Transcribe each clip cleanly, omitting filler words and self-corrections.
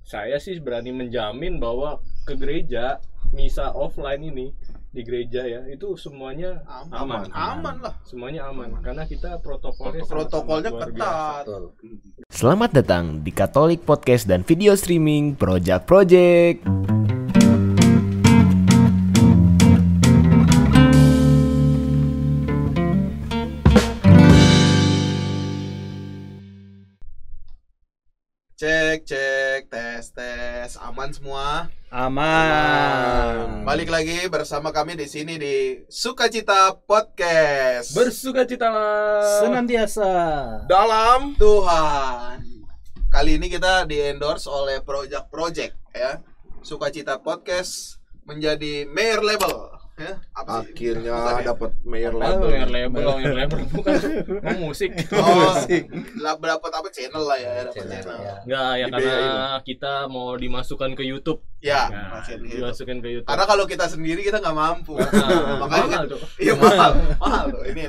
saya sih berani menjamin bahwa ke gereja misa offline ini di gereja ya itu semuanya aman lah, semuanya aman karena kita protokolnya ketat. Selamat datang di Katolik Podcast dan Video Streaming Project. Cek tes aman semua. Aman. Balik lagi bersama kami di sini di Sukacita Podcast. Bersukacitalah Senantiasa dalam Tuhan. Kali ini kita di-endorse oleh Project ya. Sukacita Podcast menjadi mayor label ya. Akhirnya dapat mayor Mayor label. label bukan musik. Dapat apa channel lah ya, dapat channel. Enggak ya karena kita mau dimasukkan ke YouTube. Ya, dimasukkan ke YouTube. Karena kalau kita sendiri kita nggak mampu. mahal Makanya tuh. Iya mahal tuh. Ini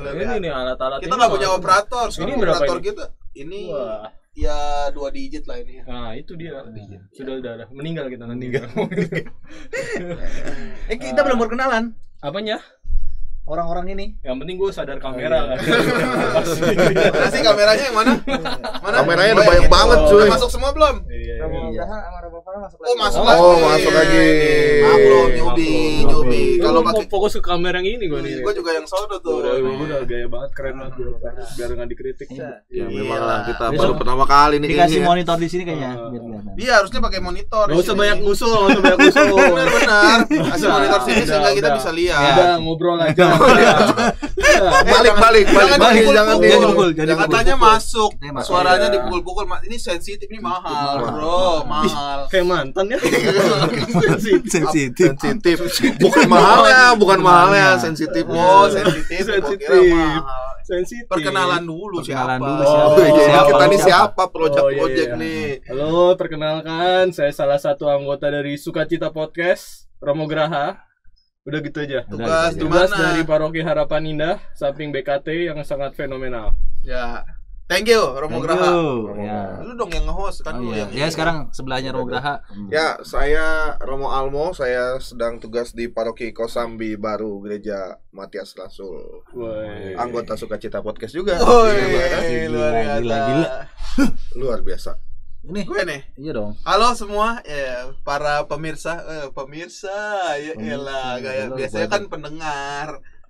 Ini alat-alat kita nggak punya operator. Ini berapa operator ini? kita ini Wah. ya 2 digit lah ini ya. Nah itu dia sudah meninggal kita nanti. kita belum berkenalan. Apanya? Orang-orang ini. Yang penting gue sadar kamera kan. Mana sih kameranya yang mana? Kameranya udah banyak banget cuy. Udah masuk semua belum? Iya. Oh masuk lagi. Maklum newbie. Kalau Kalau mau pakai fokus ke kamera yang ini gue nih. gue juga yang sono tuh. Udah gaya banget, keren banget biar nggak dikritik. Ya memang lah kita baru pertama kali nih Dikasih kayaknya. monitor di sini kayaknya. Iya harusnya pakai monitor. Gak usah banyak musuh. Benar. Kasih monitor sini sehingga kita bisa lihat. Udah ngobrol aja. Balik. Jangan dipukul. Jangan Katanya masuk. Kita Suaranya dipukul-pukul. Ini sensitif, ini mahal, bro. Mahal. Kayak mantan ya. sensitif. Bukan mahalnya, sensitif. Oh, sensitif. Gua kira mahal. Sensitif. Perkenalan dulu siapa? Oh, iya. Siapa? Kita nih siapa Project iya. nih? Halo, perkenalkan saya salah satu anggota dari Sukacita Podcast, Romo Graha. Udah gitu aja. Tugas di Tugas mana? dari Paroki Harapan Indah, samping BKT yang sangat fenomenal. Ya. Thank you, Romo Graha. Ya. Lu dong yang nge-host kan lu yang. Ya sekarang sebelahnya Romo Graha. Ya, saya Romo Almo, saya sedang tugas di Paroki Kosambi Baru Gereja Matias Rasul. Woi. Anggota Sukacita Podcast juga. Luar biasa. Gila. Luar biasa. Ini Gue nih. iya dong. Halo semua, para pemirsa, ya elah, kayak biasanya kan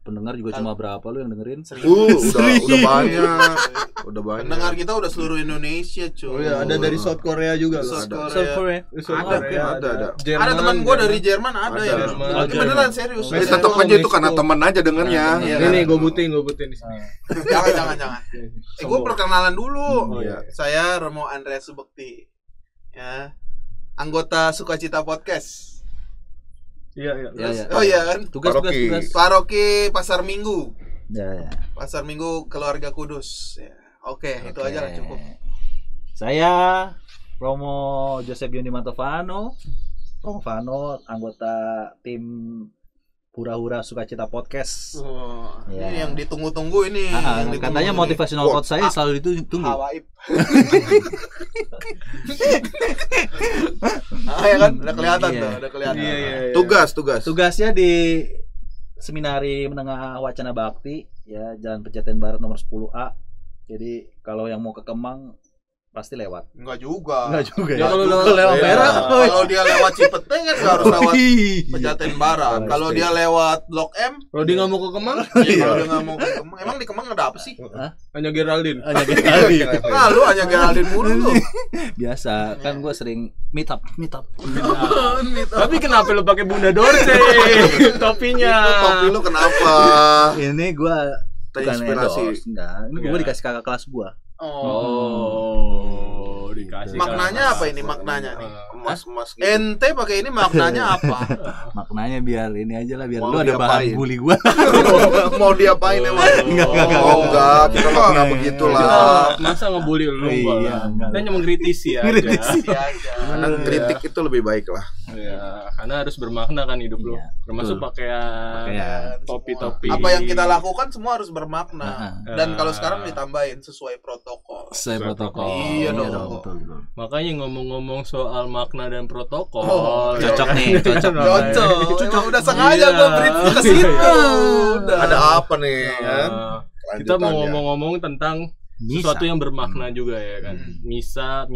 Pendengar juga cuma berapa lu yang dengerin? Udah banyak. Pendengar kita udah seluruh Indonesia, cuy. Oh iya, ada dari South Korea juga loh. South South Korea. Korea. Ada. Jerman, Ada teman gue dari Jerman ada Ada. yang Jerman. Ini beneran serius. Tapi tetap aja itu karena teman aja dengernya. Iya. Ini gue butin di sini. Jangan. Gue perkenalan Oh, dulu. iya. Saya Romo Andreas Subekti. Ya. Anggota Sukacita Podcast. Iya. Oh iya kan? Tugas. Paroki Pasar Minggu. Ya. Pasar Minggu Keluarga Kudus. Ya. Oke, itu aja lah cukup. Saya Romo Joseph Yoni Mantovano, anggota tim Hura-Hura Sukacita Podcast. Oh, Ya. Ini yang ditunggu-tunggu ini. Katanya motivational quote saya selalu ditunggu. Hawaib. Ya kan? Udah kelihatan Iya. tuh, udah kelihatan. Iya. Tugas. Tugasnya di Seminari Menengah Wacana Bakti ya, Jalan Pejaten Barat nomor 10A. Jadi kalau yang mau ke Kemang pasti lewat. Enggak juga. Ya kalau lewat Iya. merah. Kalau dia lewat Cipete kan nggak harus lewat Pejaten Barat. Kalau dia lewat Blok M, Kalau dia nggak mau ke Kemang, kalau dia nggak mau ke Kemang, emang di Kemang ada apa sih? hanya Geraldine. Ah, lu hanya Geraldine mulu lu. Biasa kan gue sering meet up. Tapi kenapa lu pakai Bunda Dorce topinya? Itu topi lu kenapa? Ini gue Terinspirasi. Enggak, ini gue dikasih kakak kelas gue. Oh, dikasih. Maknanya apa ini maknanya nih? Emas gitu. Ente pakai ini maknanya apa? Maknanya biar ini aja lah, biar Mau lu ada bahan diapain? bully gue. Mau diapain emang? Enggak, kita nggak pernah begitulah. Masa ngebully lu? Iya, Kita cuma kritisi aja. Iya aja. Karena kritik itu lebih baik lah. Ya, karena harus bermakna kan hidup lu. Iya, Termasuk betul. pakaian, topi-topi. Apa yang kita lakukan semua harus bermakna. Heeh. Dan kalau sekarang ditambahin sesuai protokol. Sesuai protokol. Iya dong. betul. Makanya ngomong-ngomong soal makna dan protokol. Oh, Cocok nih, cocok. Cocok. Emang udah sengaja Iya. gua brief ke situ. Udah. Ada apa nih kan? Nah, kita mau Lanjutannya. ngomong-ngomong tentang sesuatu yang bermakna juga ya kan. Misa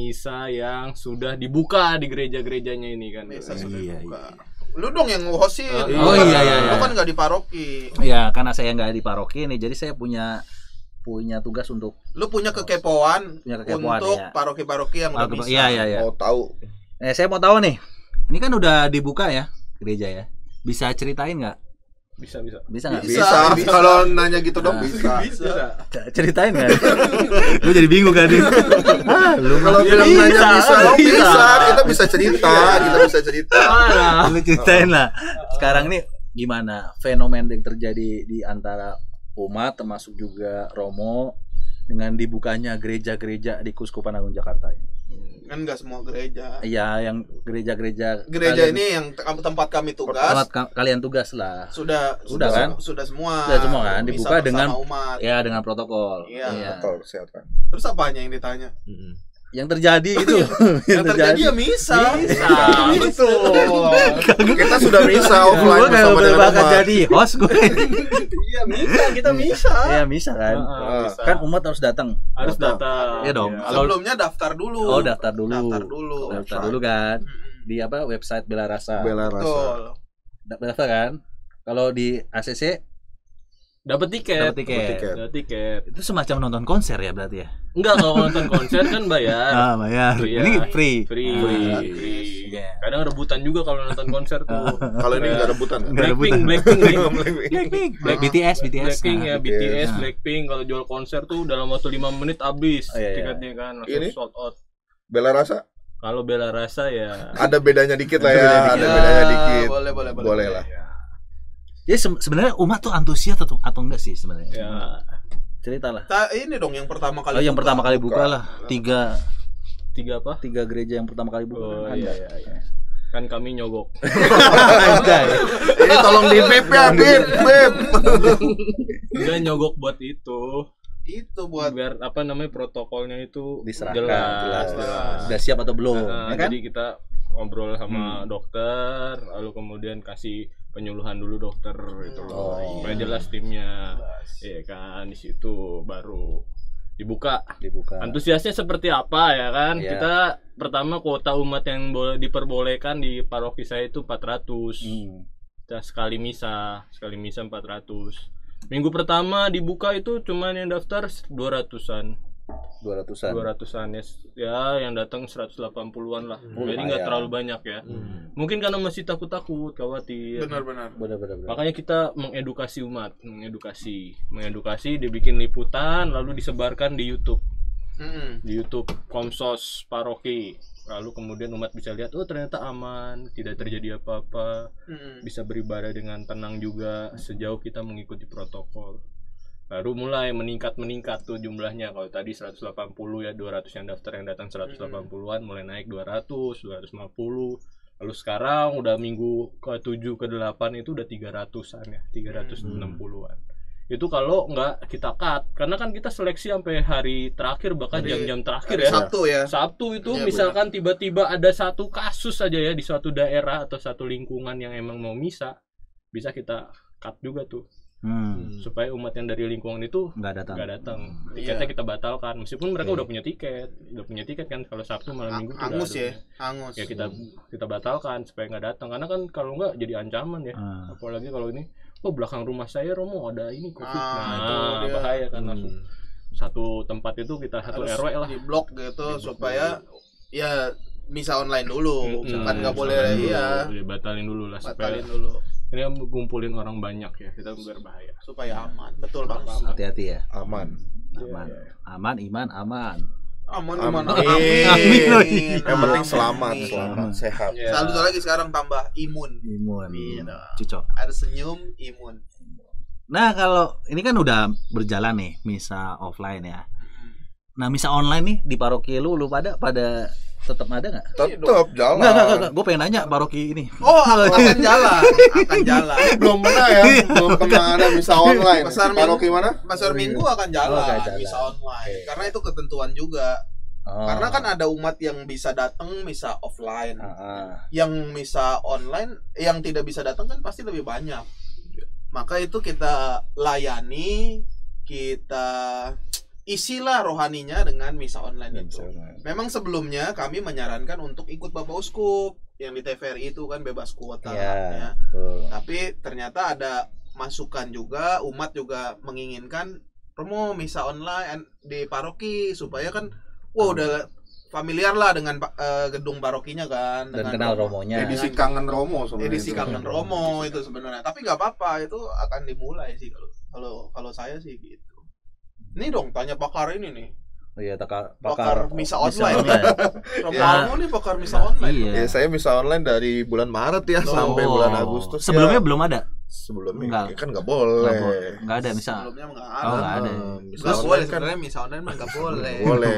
yang sudah dibuka di gereja-gerejanya ini kan. Misa sudah Iya, dibuka. Lu dong yang nge-hostin. Oh, iya. Lu kan nggak di paroki. Ya, karena saya nggak di paroki nih, jadi saya punya tugas untuk Lu punya kekepoan, untuk ya. paroki-paroki yang udah bisa. Iya. Mau tahu Saya mau tahu nih. Ini kan udah dibuka ya gereja ya. Bisa ceritain nggak? Bisa. Bisa nggak? Bisa. kalau nanya gitu dong Nah. bisa. Ceritain nggak? Lu jadi bingung kan? Kalau bilang nanya bisa, kita bisa cerita, Lu ceritain lah. Sekarang nih gimana fenomena yang terjadi di antara umat termasuk juga Romo dengan dibukanya gereja-gereja di Keuskupan Agung Jakarta ini? Kan nggak semua gereja. Iya, yang gereja-gereja Gereja kalian- ini yang tempat kami tugas kalian tugas lah. sudah kan? Sudah semua. Sudah semua kan? Misa Dibuka dengan- bersama umat. Ya, dengan protokol. Iya. Betul, kesehatan. Terus apanya yang ditanya? Yang terjadi itu. Yang terjadi ya misa. Betul. Kita sudah bisa offline Gue kayak bersama dengan bakal umat. jadi host gue. Iya misa, kita misa. Iya, bisa kan? Bisa. Kan umat harus datang. harus datang. Iya dong. Iya. Sebelumnya daftar dulu. Oh, daftar dulu. Daftar dulu. Daftar dulu kan. Di apa? Website Bela Rasa. Bela rasa. Betul. Daftar kan? Kalau di ACC Dapat tiket. Dapat tiket. Itu itu semacam nonton konser ya berarti ya? enggak, kalau nonton konser kan bayar. Bayar. Iya. Ini free. Free. Iya. Kadang rebutan juga kalau nonton konser tuh. Kalau ini nggak rebutan. Nggak Blackpink. Black BTS. Blackpink ya, BTS, Nah. Blackpink kalau jual konser tuh dalam waktu 5 menit habis Oh, iya. tiketnya kan, langsung Ini? sold out. Bela rasa Kalau Bela Rasa ya ada bedanya dikit lah Ada ya, bedanya ada dikit. bedanya dikit. Boleh lah. Ya sebenarnya umat tuh antusias atau enggak sih sebenarnya? Ya, Cerita lah. Ini dong yang pertama kali. Oh, yang buka. pertama kali buka lah. Tiga apa? gereja yang pertama kali buka. Oh kan iya, ada. iya. Kan kami nyogok. Anjay. Ini tolong di bip ya, bip. Enggak nyogok buat itu. Itu buat Biar apa namanya protokolnya itu Diserahkan, jelas. Udah siap atau belum? Nah, Ya kan? Jadi kita ngobrol sama dokter, lalu kemudian kasih penyuluhan dulu dokter gitu loh. Oh, Supaya jelas timnya. Iya kan, di situ baru dibuka. Antusiasnya seperti apa ya kan? Iya. Kita pertama kuota umat yang boleh diperbolehkan di paroki saya itu 400. Kita sekali misa 400. Minggu pertama dibuka itu cuman yang daftar 200-an. 200-an ya, yang datang 180-an lah. Jadi nggak terlalu banyak ya. Mungkin karena masih takut-takut, khawatir. benar-benar. Makanya kita mengedukasi umat, mengedukasi, dibikin liputan, lalu disebarkan di YouTube. Di YouTube Komsos Paroki. Lalu kemudian umat bisa lihat, oh ternyata aman, tidak terjadi apa-apa, bisa beribadah dengan tenang juga sejauh kita mengikuti protokol. Baru mulai meningkat tuh jumlahnya. Kalau tadi 180 ya, 200 yang daftar, yang datang 180-an, mulai naik 200, 250. Lalu sekarang udah minggu ke-7 ke-8 itu udah 300-an ya, 360-an. Itu kalau nggak kita cut, karena kan kita seleksi sampai hari terakhir, bahkan jam-jam terakhir ya. Sabtu ya. Sabtu itu Iya, misalkan tiba-tiba ada satu kasus saja ya di suatu daerah atau satu lingkungan yang emang mau misa, bisa kita cut juga tuh. Supaya umat yang dari lingkungan itu Nggak datang. tiketnya kita batalkan, meskipun mereka udah punya tiket kan. Kalau Sabtu malam Minggu tuh udah Angus ada. ya, angus. Ya kita batalkan supaya nggak datang, karena kan kalau nggak jadi ancaman ya. Apalagi kalau ini, oh belakang rumah saya Romo ada ini COVID, itu dia. bahaya kan. Langsung satu tempat itu kita satu Harus RW lah di blok gitu supaya ya misa online dulu, kan nggak boleh batalin dulu lah, batalin supaya dulu ini ngumpulin orang banyak ya, kita berbahaya. supaya aman. Betul Bang. Hati-hati ya. Aman. Aman, iman, aman. Aman. Amin. Yang penting selamat, sehat. Ya. Satu lagi sekarang tambah imun. Iya. Cocok. Ada senyum, imun. Nah, kalau ini kan udah berjalan nih misa offline ya. Nah, misa online nih di paroki lu pada tetap ada nggak? Tetap jalan. Enggak. Gue pengen nanya paroki ini. Oh, akan jalan. Belum pernah ya, belum pernah ada misa online. Paroki mana? Pasar Minggu akan jalan, akan jalan. misa online. Karena itu ketentuan juga. Karena kan ada umat yang bisa datang misa offline. Yang misa online, yang tidak bisa datang kan pasti lebih banyak. Maka itu kita layani, kita isilah rohaninya dengan misa online itu. Memang sebelumnya kami menyarankan untuk ikut Bapak Uskup yang di TVRI itu kan bebas kuota. Ya. Tapi ternyata ada masukan juga, umat juga menginginkan promo misa online di paroki supaya kan udah familiar lah dengan gedung parokinya kan, dan dengan kenal romonya. Edisi kangen Romo sebenarnya. Edisi kangen Romo itu sebenarnya. Tapi nggak apa-apa, itu akan dimulai sih kalau saya sih gitu. Ini dong tanya pakar ini nih. Oh iya, pakar misa online. Romo nih pakar misa online. Iya. Ya, saya misa online dari bulan Maret ya sampai bulan Agustus. Sebelumnya ya. belum ada. Sebelumnya kan nggak boleh. Nggak ada misa. Sebelumnya nggak Oh, nggak ada. Nggak boleh sebenarnya misa online mah nggak boleh. Boleh.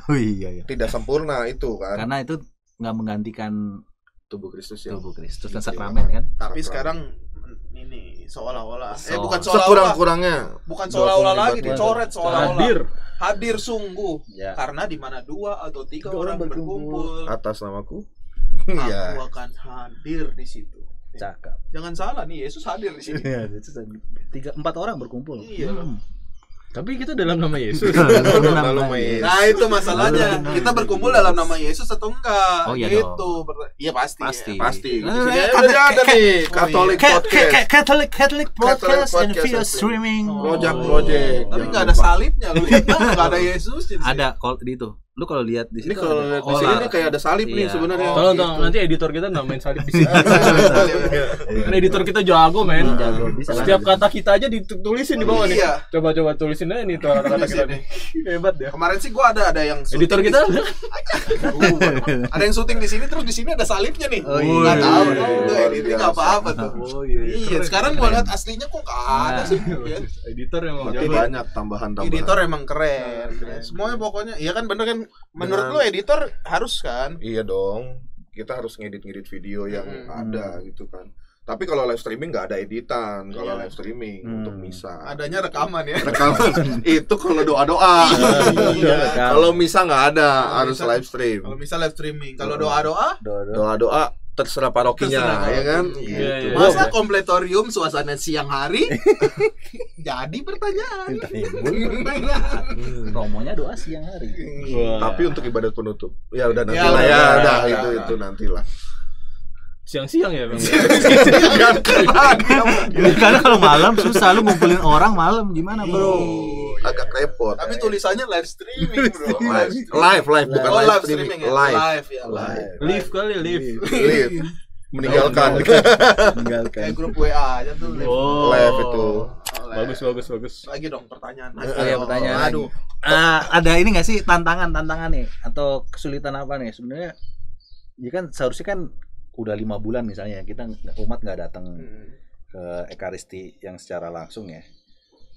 Oh iya. Tidak sempurna itu kan. Karena itu nggak menggantikan tubuh Kristus ya. Tubuh Kristus dan sakramen kan. Tapi sekarang ini seolah-olah bukan sekurang-kurangnya. Bukan seolah-olah lagi dicoret seolah-olah. Hadir sungguh. Ya. Karena di mana 2 atau 3 orang berkumpul atas namaku, aku akan hadir di situ. Cakep. Jangan salah nih, Yesus hadir di sini. 3-4 orang berkumpul. Iya. Tapi kita dalam nama Yesus. Nah, itu masalahnya. Kita berkumpul dalam nama Yesus atau enggak? Oh, iya gitu. Iya pasti. Pasti. Udah ada nih Catholic podcast and video streaming. Project. Tapi enggak ada salibnya, lu lihat enggak ada Yesus di sini. Ada kalau di itu. Lu kalau lihat di Ini situ. kalau lihat di sini nih kayak ada salib nih sebenarnya. Tolong nanti editor kita namain salib di sini. Kan editor kita jago, men. Setiap kata kita aja ditulisin di bawah nih. Coba tulisin aja nih tuh kata-kata kita nih. Hebat ya. Kemarin sih gua ada yang editor kita ada yang syuting di sini terus di sini ada salibnya nih. Enggak tahu. Itu editing enggak apa-apa tuh. Oh iya. Sekarang gua lihat aslinya kok enggak ada sih. Editor emang jago. Banyak tambahan-tambahan. Editor emang keren. Semuanya pokoknya. Iya kan bener kan. Menurut lu editor harus kan? Iya dong. Kita harus ngedit video yang ada gitu kan. Tapi kalau live streaming nggak ada editan. Kalau live streaming untuk misa adanya rekaman ya. Rekaman itu kalau doa-doa. Kalau misa nggak ada, harus live stream. Kalau misa live streaming. Kalau doa-doa terserah parokinya, ya kan? Gitu. Masa kompletorium suasana siang hari? Jadi pertanyaan. Romonya doa siang hari. Tapi untuk ibadat penutup, ya udah nantilah ya, udah itu nantilah. Siang-siang ya, Bang. Karena kalau malam susah, lu ngumpulin orang malam gimana, Bro? Agak repot. Tapi tulisannya live streaming, Bro. Live bukan live streaming. Live. Live kali, live. Meninggalkan. Kayak grup WA aja tuh. Live itu. Bagus. Lagi dong pertanyaan. Pertanyaan. Aduh. Ada ini nggak sih tantangan nih atau kesulitan apa nih sebenarnya? Ya kan seharusnya kan udah 5 bulan misalnya kita umat nggak datang ke Ekaristi yang secara langsung ya.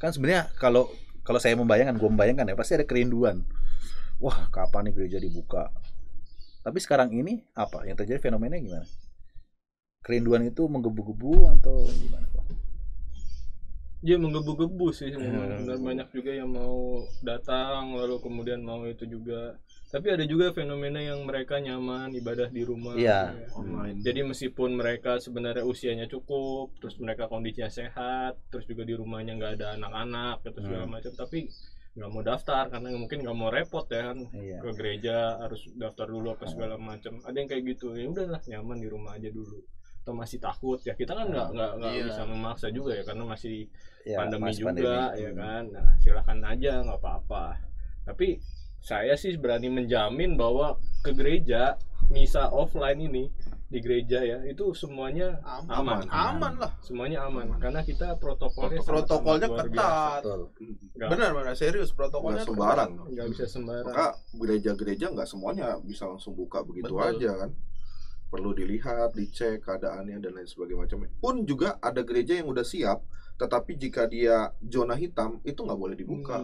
Kan sebenarnya kalau saya membayangkan ya pasti ada kerinduan. Wah, kapan nih gereja dibuka? Tapi sekarang ini apa yang terjadi, fenomenanya gimana? Kerinduan itu menggebu-gebu atau gimana? Ya menggebu-gebu sih, benar banyak juga yang mau datang lalu kemudian mau itu juga. Tapi ada juga fenomena yang mereka nyaman ibadah di rumah. Iya. Jadi meskipun mereka sebenarnya usianya cukup, terus mereka kondisinya sehat, terus juga di rumahnya nggak ada anak-anak atau segala macam, tapi nggak mau daftar karena mungkin nggak mau repot ya kan, ke gereja harus daftar dulu apa segala macam. Ada yang kayak gitu, ya udahlah nyaman di rumah aja dulu. Atau masih takut ya, kita kan nggak bisa memaksa juga ya karena masih pandemi juga ya kan. Nah silakan aja, nggak apa-apa. Tapi saya sih berani menjamin bahwa ke gereja misa offline ini di gereja ya itu semuanya aman lah, semuanya aman karena kita protokolnya ketat. Benar serius, protokolnya sembarang, nggak bisa sembarang. Maka gereja-gereja nggak semuanya bisa langsung buka begitu aja kan, perlu dilihat, dicek keadaannya dan lain sebagainya macamnya. Pun juga ada gereja yang udah siap, tetapi jika dia zona hitam itu nggak boleh dibuka.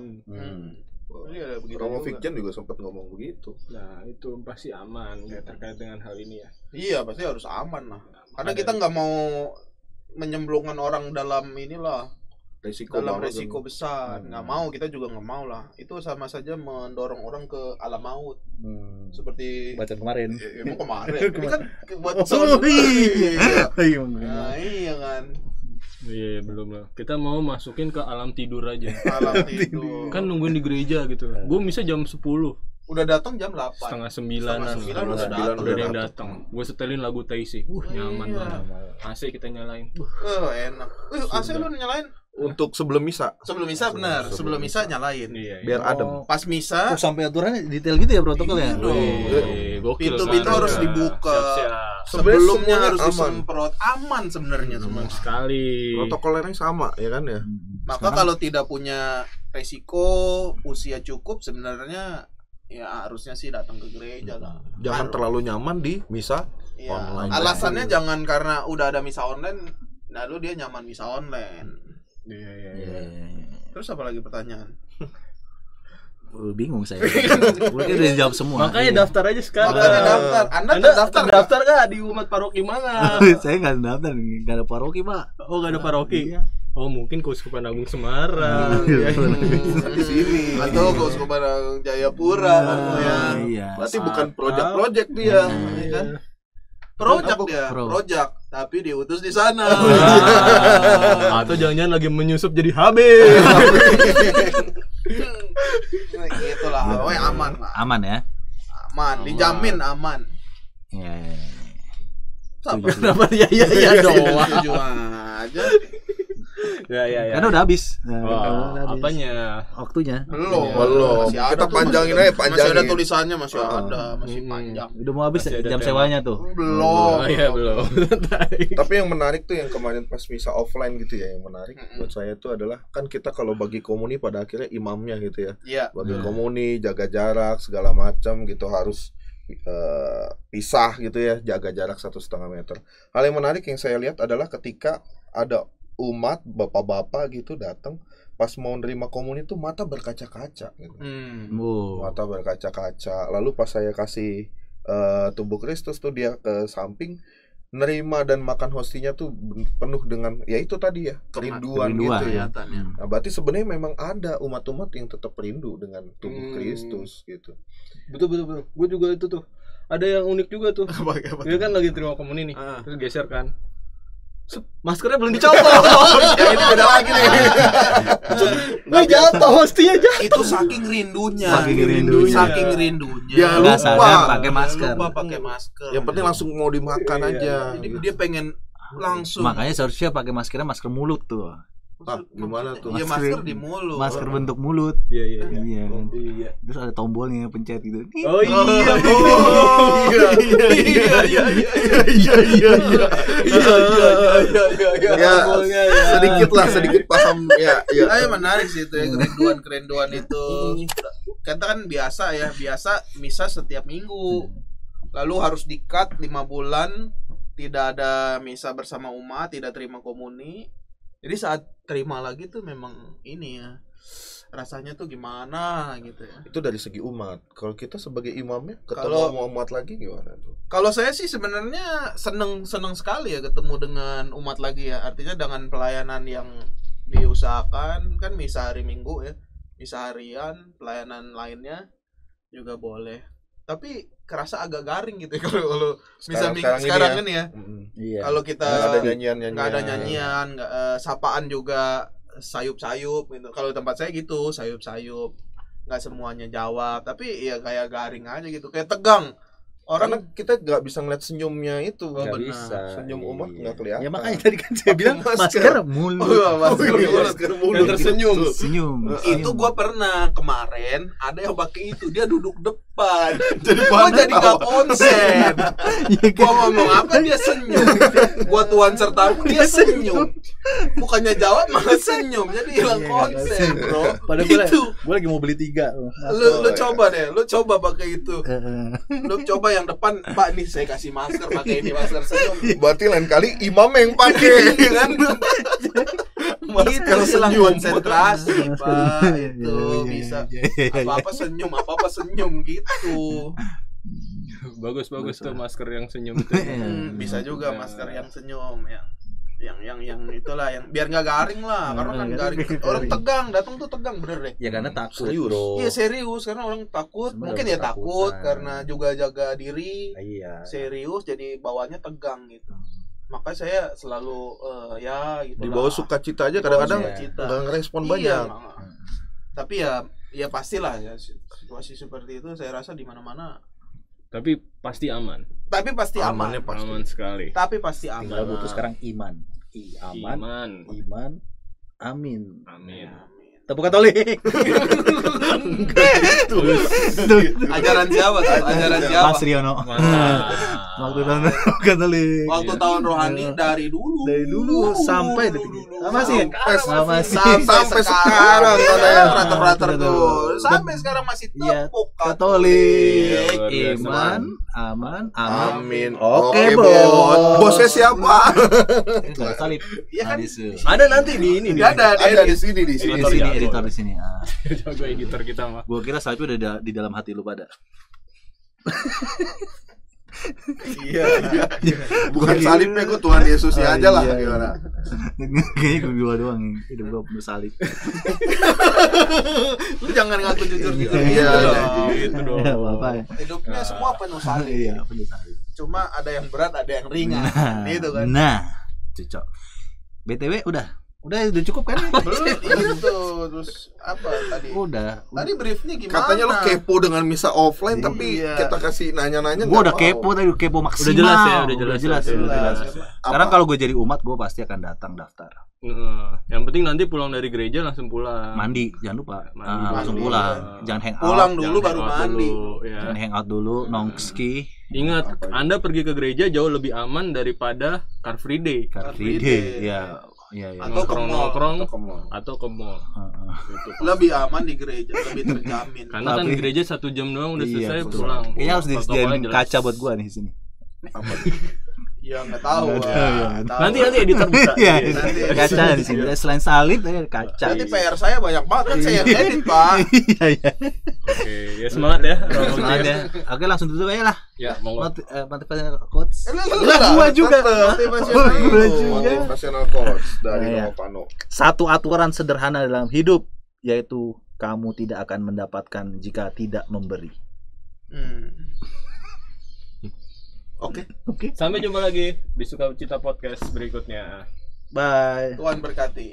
Romo Fikjan juga sempat ngomong begitu. Nah itu pasti aman terkait dengan hal ini ya. Iya pasti harus aman lah. Karena kita nggak mau menyemplungkan orang dalam inilah resiko besar. Nggak mau, kita juga nggak mau lah. Itu sama saja mendorong orang ke alam maut. Seperti bacaan kemarin. Emang kemarin. Ini kan buat iya kan. Iya belum lah. Kita mau masukin ke alam tidur aja. Alam tidur. Kan nungguin di gereja gitu. Gue bisa jam 10. Udah datang jam 8. Setengah 9-an. Udah ada yang datang. Gue setelin lagu Taisi. Nyaman banget. AC kita nyalain. Enak. AC lu nyalain? Untuk sebelum misa. Sebelum misa benar. Sebelum misa nyalain. Iya. Biar adem. Pas misa sampai aturannya detail gitu ya protokolnya. Pintu-pintu harus dibuka. Sebelumnya harus disemprot. Aman sebenarnya semua sekali. Protokolnya sama ya kan ya. Maka kalau tidak punya resiko, usia cukup sebenarnya ya harusnya sih datang ke gereja lah. Jangan terlalu nyaman di misa online. Alasannya jangan karena udah ada misa online, lalu dia nyaman misa online. Iya. Terus apa lagi pertanyaan? Bingung saya. Mungkin udah dijawab semua. Makanya daftar aja sekarang. Makanya daftar. Anda daftar nggak di umat paroki mana? Saya nggak daftar, nggak ada paroki Pak. Oh nggak ada paroki. Iya. Oh mungkin Keuskupan Agung Semarang. Di sini. Atau Keuskupan Agung Jayapura. Iya. Berarti bukan project dia. Kan? Project, tapi diutus di sana. Atau jangan-jangan lagi menyusup jadi HB. Gitulah, aman lah. Aman ya? Aman, dijamin aman. Iya. Kenapa ya doang? Setuju aja. Ya. Karena udah habis. Apanya? Waktunya. Belum. Kita panjangin aja, Masih ada tulisannya, masih panjang. Udah mau habis jam sewanya tuh. Belum. Iya, belum. Tapi yang menarik tuh yang kemarin pas misa offline gitu ya, yang menarik buat saya tuh adalah kan kita kalau bagi komuni pada akhirnya imamnya gitu ya. Iya. Bagi komuni, jaga jarak segala macam gitu, harus pisah gitu ya, jaga jarak 1,5 meter. Hal yang menarik yang saya lihat adalah ketika ada umat bapak-bapak gitu datang pas mau nerima komuni tuh mata berkaca-kaca gitu. Mata berkaca-kaca. Lalu pas saya kasih tubuh Kristus tuh dia ke samping nerima dan makan hostinya tuh penuh dengan ya itu tadi ya kerinduan gitu ya. Nah, berarti sebenarnya memang ada umat-umat yang tetap rindu dengan tubuh Kristus gitu. Betul. Gue juga itu tuh. Ada yang unik juga tuh. Dia kan lagi terima komuni nih. Terus geser kan. Maskernya belum dicopot. Ya ini beda lagi nih. Nggak jatuh hostinya jatuh. Itu saking rindunya. Dia lupa pakai masker. Yang penting langsung mau dimakan aja. Jadi dia pengen langsung. Makanya seharusnya pakai maskernya masker mulut tuh. Gimana tuh? Iya masker di mulut. Masker bentuk mulut. Iya. Terus ada tombolnya pencet gitu. Oh iya. Sedikit paham ya. Menarik sih itu ya, kerenduan itu. Kita kan biasa misa setiap minggu. Lalu harus di-cut 5 bulan, tidak ada misa bersama umat, tidak terima komuni. Jadi saat terima lagi tuh memang ini ya, rasanya tuh gimana gitu ya. Itu dari segi umat. Kalau kita sebagai imamnya ketemu sama umat lagi gimana tuh? Kalau saya sih sebenarnya seneng sekali ya ketemu dengan umat lagi ya. Artinya dengan pelayanan yang diusahakan, kan misa hari Minggu ya, misa harian, pelayanan lainnya juga boleh. Tapi kerasa agak garing gitu ya kalau bisa sekarang ini ya. Iya. Kalau kita nggak ada nyanyian, sapaan juga sayup-sayup gitu. Kalau tempat saya gitu, sayup-sayup. Nggak semuanya jawab, tapi ya kayak garing aja gitu, kayak tegang. Karena kita nggak bisa ngeliat senyumnya itu. Nggak bisa. Senyum umat nggak kelihatan. Ya makanya tadi kan saya bilang masker mulut. Masker mulut. Senyum. Itu gua pernah kemarin ada yang pakai itu, dia duduk depan. Jadi gua jadi nggak konsen. Gua ngomong apa dia senyum. Gua tuan sertamu dia senyum. Bukannya jawab malah senyum. Jadi hilang konsen, bro. Padahal gua lagi mau beli 3. Lu coba deh, lu coba pakai itu. Lu coba yang depan, Pak nih saya kasih masker, pakai ini masker senyum. Berarti lain kali imam yang pakai kan. Masker hilang konsentrasi, Pak. Itu bisa apa-apa senyum gitu. Bagus tuh masker yang senyum itu. Bisa juga masker yang senyum yang itulah yang biar nggak garing lah, karena kan garing orang tegang, datang tuh tegang bener deh. Ya karena takut, Bro. Iya serius, karena orang takut, mungkin ya takut karena juga jaga diri. Iya. Serius jadi bawahnya tegang gitu. Makanya saya selalu ya gitu. Di bawah sukacita aja kadang-kadang nggak ngerespon banyak. Tapi ya pastilah ya situasi seperti itu saya rasa di mana-mana. Tapi pasti aman. Tapi pasti Amannya aman. pasti. Aman sekali. Tapi pasti aman. Tinggal butuh sekarang iman. Iman. Amin. Tepuk Katolik. Ajaran siapa? Mas Riono. Waktu tahun Katolik. Waktu tahun rohani dari dulu sampai detik ini. Masih sampai sekarang ada yang frater tuh. Sampai sekarang masih tepuk Katolik. Iman, aman, Amin. Oke, Bosnya siapa? Salib. Iya kan? Ada nanti di ini. Ada di sini. Editor di sini. Jago editor kita mah. Gua kira salibnya udah di dalam hati lu pada. Iya. Bukan salibnya, gue Tuhan Yesusnya aja lah. Gimana? Kayaknya gue dua doang yang hidup gue penuh salib. Lu jangan ngaku jujur gitu. Iya. Gitu dong. Apa ya? Hidupnya semua penuh salib. Iya, penuh salib. Cuma ada yang berat, ada yang ringan. Gitu kan. Nah, cocok. BTW udah cukup kan? Itu terus apa tadi? Udah. Tadi briefnya gimana? Katanya lu kepo dengan misa offline, tapi kita kasih nanya-nanya. Gue udah kepo tadi, kepo maksimal. Udah jelas. Sekarang kalau gue jadi umat, gue pasti akan datang daftar. Yang penting nanti pulang dari gereja langsung pulang. Mandi, jangan lupa. Mandi. Langsung pulang. Jangan hang out. Pulang dulu baru mandi. Jangan hang out dulu, nongski. Ingat, Anda pergi ke gereja jauh lebih aman daripada Car Free Day. Car Free Day, ya. Atau nongkrong atau ke mall. Gitu. Lebih aman di gereja, lebih terjamin. Karena kan gereja 1 jam doang udah selesai pulang. Kayaknya harus disediain kaca buat gua nih di sini. Ya nggak tahu. Nanti editor bisa. Nanti kaca di sini. Selain salib ada kaca. Nanti PR saya banyak banget kan saya yang edit, Pak. Iya. Oke, ya semangat ya. Semangat ya. Oke, langsung tutup aja lah. Ya, monggo. Motivational quotes. Gua juga. Motivational quotes dari Novano. Satu aturan sederhana dalam hidup, yaitu kamu tidak akan mendapatkan jika tidak memberi. Oke. Sampai jumpa lagi di Sukacita Podcast berikutnya. Bye. Tuhan berkati.